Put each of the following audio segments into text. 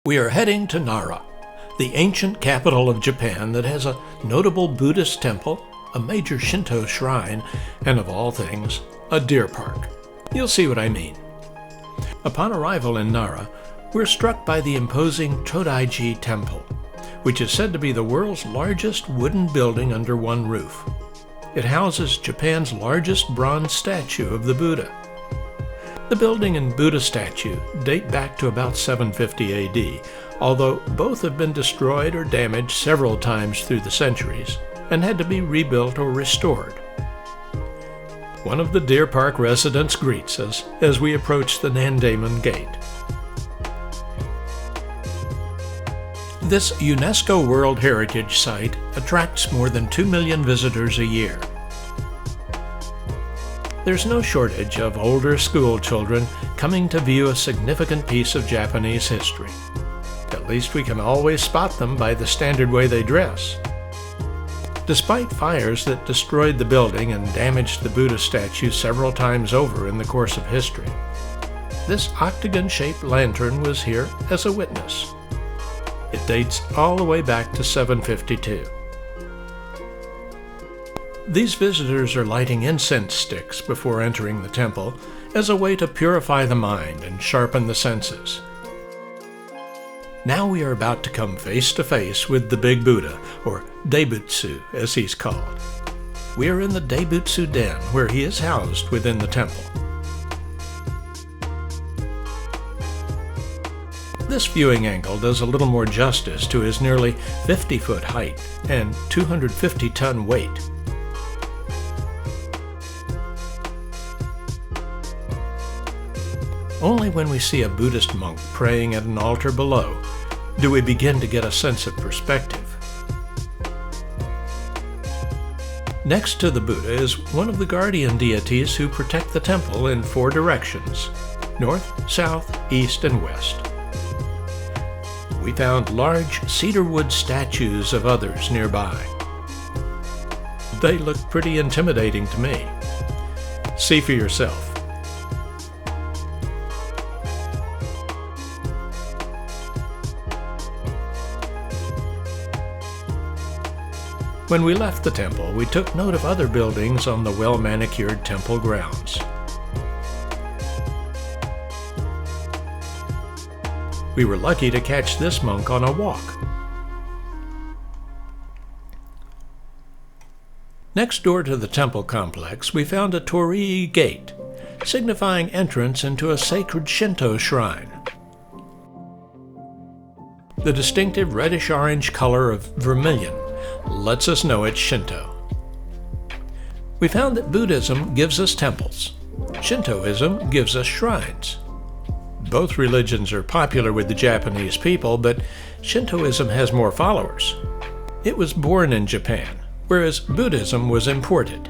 We are heading to NARA, the ancient capital of Japan that has a notable Buddhist temple, a major Shinto shrine, and of all things, a deer park. You'll see what I mean. Upon arrival in NARA, we're struck by the imposing Chodaiji Temple, which is said to be the world's largest wooden building under one roof. It houses Japan's largest bronze statue of the Buddha. The building and Buddha statue date back to about 750 AD, although both have been destroyed or damaged several times through the centuries and had to be rebuilt or restored. One of the Deer Park residents greets us as we approach the Nandaemon Gate. This UNESCO World Heritage Site attracts more than 2 million visitors a year. There's no shortage of older school children coming to view a significant piece of Japanese history. At least we can always spot them by the standard way they dress. Despite fires that destroyed the building and damaged the Buddha statue several times over in the course of history, this octagon-shaped lantern was here as a witness. It dates all the way back to 752. These visitors are lighting incense sticks before entering the temple as a way to purify the mind and sharpen the senses. Now we are about to come face to face with the Big Buddha, or Daibutsu as he's called. We are in the Daibutsu Den, where he is housed within the temple. This viewing angle does a little more justice to his nearly 50-foot height and 250-ton weight. Only when we see a Buddhist monk praying at an altar below do we begin to get a sense of perspective. Next to the Buddha is one of the guardian deities who protect the temple in 4 directions: north, south, east, and west. We found large cedarwood statues of others nearby. They look pretty intimidating to me. See for yourself. When we left the temple, we took note of other buildings on the well-manicured temple grounds. We were lucky to catch this monk on a walk. Next door to the temple complex, we found a torii gate, signifying entrance into a sacred Shinto shrine. The distinctive reddish-orange color of vermilion lets us know it's Shinto. We found that Buddhism gives us temples. Shintoism gives us shrines. Both religions are popular with the Japanese people, but Shintoism has more followers. It was born in Japan, whereas Buddhism was imported.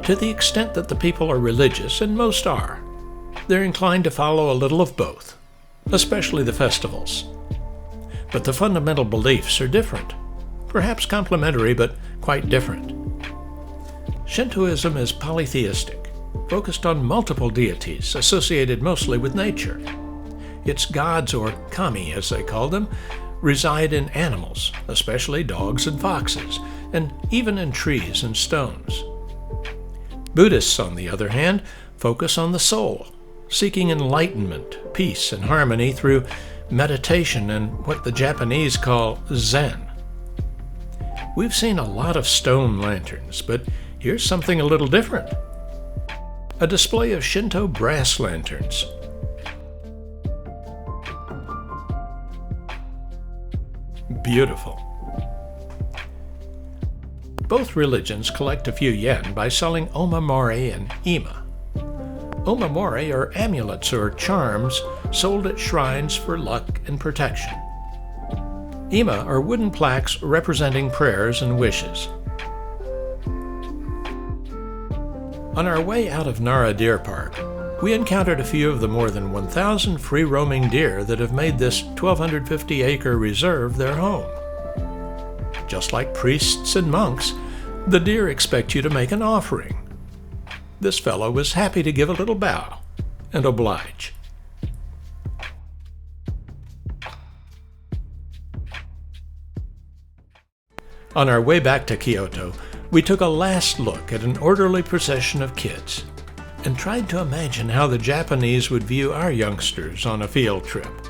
To the extent that the people are religious, and most are, they're inclined to follow a little of both, especially the festivals. But the fundamental beliefs are different. Perhaps complementary, but quite different. Shintoism is polytheistic, focused on multiple deities associated mostly with nature. Its gods, or kami as they call them, reside in animals, especially dogs and foxes, and even in trees and stones. Buddhists, on the other hand, focus on the soul, seeking enlightenment, peace, and harmony through meditation and what the Japanese call Zen. We've seen a lot of stone lanterns, but here's something a little different. A display of Shinto brass lanterns. Beautiful. Both religions collect a few yen by selling omamori and ima. Omamori are amulets or charms sold at shrines for luck and protection. Ima are wooden plaques representing prayers and wishes. On our way out of NARA Deer Park, we encountered a few of the more than 1,000 free-roaming deer that have made this 1,250-acre reserve their home. Just like priests and monks, The deer expect you to make an offering. This fellow was happy to give a little bow and oblige. On our way back to Kyoto, we took a last look at an orderly procession of kids and tried to imagine how the Japanese would view our youngsters on a field trip.